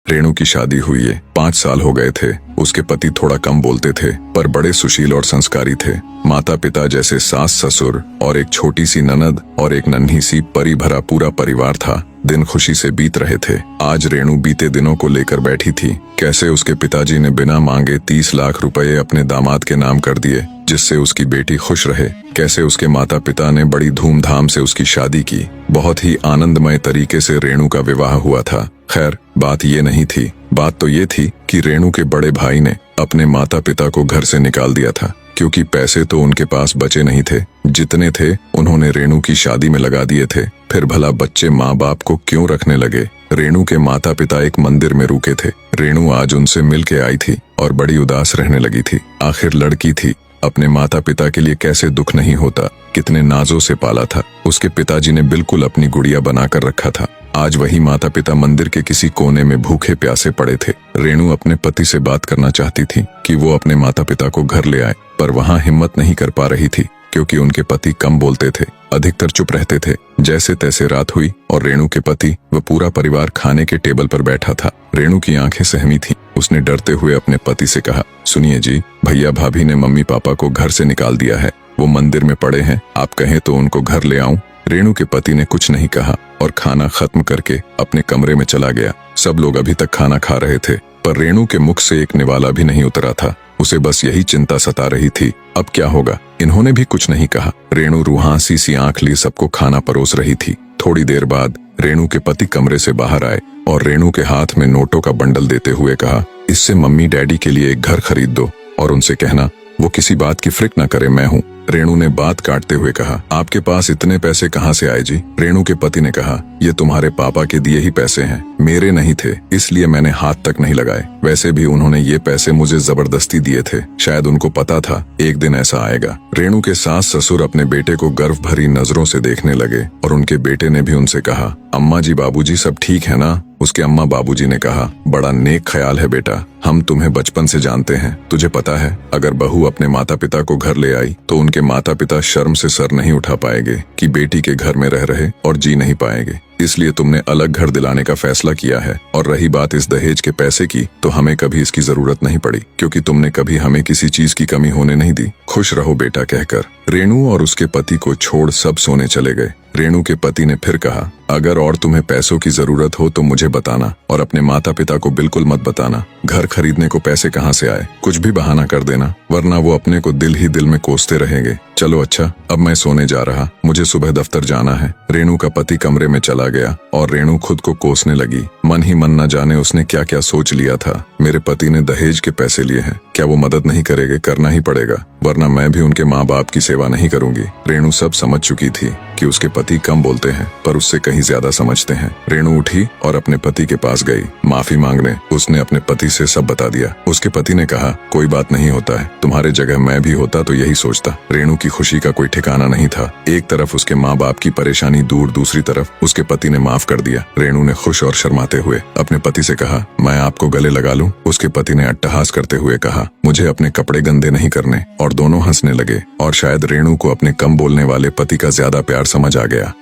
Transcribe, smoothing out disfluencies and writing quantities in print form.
रेणु की शादी हुई है, 5 साल हो गए थे। उसके पति थोड़ा कम बोलते थे पर बड़े सुशील और संस्कारी थे। माता पिता जैसे सास ससुर और एक छोटी सी ननद और एक नन्ही सी परी भरा पूरा परिवार था। दिन खुशी से बीत रहे थे। आज रेणु बीते दिनों को लेकर बैठी थी। कैसे उसके पिताजी ने बिना मांगे 30 लाख रुपए अपने दामाद के नाम कर दिए जिससे उसकी बेटी खुश रहे। कैसे उसके माता पिता ने बड़ी धूमधाम से उसकी शादी की। बहुत ही आनंदमय तरीके से रेणु का विवाह हुआ था। खैर बात ये नहीं थी। बात तो ये थी कि रेणु के बड़े भाई ने अपने माता पिता को घर से निकाल दिया था क्योंकि पैसे तो उनके पास बचे नहीं थे। जितने थे उन्होंने रेणु की शादी में लगा दिए थे। फिर भला बच्चे माँ बाप को क्यों रखने लगे। रेणु के माता पिता एक मंदिर में रुके थे। रेणु आज उनसे मिल के आई थी और बड़ी उदास रहने लगी थी। आखिर लड़की थी, अपने माता पिता के लिए कैसे दुख नहीं होता। कितने नाजों से पाला था। उसके पिताजी ने बिल्कुल अपनी गुड़िया बनाकर रखा था। आज वही माता पिता मंदिर के किसी कोने में भूखे प्यासे पड़े थे। रेणु अपने पति से बात करना चाहती थी कि वो अपने माता पिता को घर ले आए, पर वहां हिम्मत नहीं कर पा रही थी क्योंकि उनके पति कम बोलते थे, अधिकतर चुप रहते थे। जैसे तैसे रात हुई और रेणु के पति व पूरा परिवार खाने के टेबल पर बैठा था। रेणु की आंखें सहमी थीं। उसने डरते हुए अपने पति से कहा, सुनिए जी, भैया भाभी ने मम्मी पापा को घर से निकाल दिया है। वो मंदिर में पड़े हैं, आप कहें तो उनको घर ले आऊं। रेणु के पति ने कुछ नहीं कहा और खाना खत्म करके अपने कमरे में चला गया। सब लोग अभी तक खाना खा रहे थे पर रेणु के मुख से एक निवाला भी नहीं उतरा था। उसे बस यही चिंता सता रही थी, अब क्या होगा। इन्होंने भी कुछ नहीं कहा। रेणु रूहासी सी आंख लिए सबको खाना परोस रही थी। थोड़ी देर बाद रेणु के पति कमरे से बाहर आए और रेणु के हाथ में नोटों का बंडल देते हुए कहा, इससे मम्मी डैडी के लिए एक घर खरीद दो और उनसे कहना वो किसी बात की फिक्र न करे, मैं हूँ। रेणु ने बात काटते हुए कहा, आपके पास इतने पैसे कहाँ से आए जी। रेणु के पति ने कहा, ये तुम्हारे पापा के दिए ही पैसे हैं, मेरे नहीं थे, इसलिए मैंने हाथ तक नहीं लगाए। वैसे भी उन्होंने ये पैसे मुझे जबरदस्ती दिए थे, शायद उनको पता था एक दिन ऐसा आएगा। रेणु के सास ससुर अपने बेटे को गर्व भरी नजरों से देखने लगे और उनके बेटे ने भी उनसे कहा, अम्मा जी बाबूजी सब ठीक है ना। उसके अम्मा बाबूजी ने कहा, बड़ा नेक ख्याल है बेटा, हम तुम्हें बचपन से जानते हैं। तुझे पता है अगर बहू अपने माता पिता को घर ले आई तो उनके माता पिता शर्म से सर नहीं उठा पाएंगे कि बेटी के घर में रह रहे और जी नहीं पाएंगे। इसलिए तुमने अलग घर दिलाने का फैसला किया है। और रही बात इस दहेज के पैसे की, तो हमें कभी इसकी जरूरत नहीं पड़ी क्योंकि तुमने कभी हमें किसी चीज की कमी होने नहीं दी। खुश रहो बेटा कहकर रेणु और उसके पति को छोड़ सब सोने चले गए। रेणु के पति ने फिर कहा, अगर और तुम्हें पैसों की जरूरत हो तो मुझे बताना और अपने माता पिता को बिल्कुल मत बताना। घर खरीदने को पैसे कहाँ से आए, कुछ भी बहाना कर देना, वरना वो अपने को दिल ही दिल में कोसते रहेंगे। चलो अच्छा, अब मैं सोने जा रहा, मुझे सुबह दफ्तर जाना है। रेणु का पति कमरे में चला गया और रेणु खुद को कोसने लगी। मन ही मन न जाने उसने क्या क्या सोच लिया था। मेरे पति ने दहेज के पैसे लिए हैं, क्या वो मदद नहीं करेंगे। करना ही पड़ेगा, वरना मैं भी उनके माँ बाप की सेवा नहीं करूंगी। रेणु सब समझ चुकी थी कि उसके पति कम बोलते हैं पर उससे कहीं ज्यादा समझते हैं। रेणु उठी और अपने पति के पास गई माफी मांगने। उसने अपने पति से सब बता दिया। उसके पति ने कहा, कोई बात नहीं होता है, तुम्हारे जगह मैं भी होता तो यही सोचता। रेणु की खुशी का कोई ठिकाना नहीं था। एक तरफ उसके माँ बाप की परेशानी दूर, दूसरी तरफ उसके पति ने माफ कर दिया। रेणु ने खुश और शर्माते हुए अपने पति से कहा, मैं आपको गले लगा लूं। उसके पति ने अट्टहास करते हुए कहा, मुझे अपने कपड़े गंदे नहीं करने। और दोनों हंसने लगे और शायद रेणु को अपने कम बोलने वाले पति का ज्यादा प्यार समझ आ गया।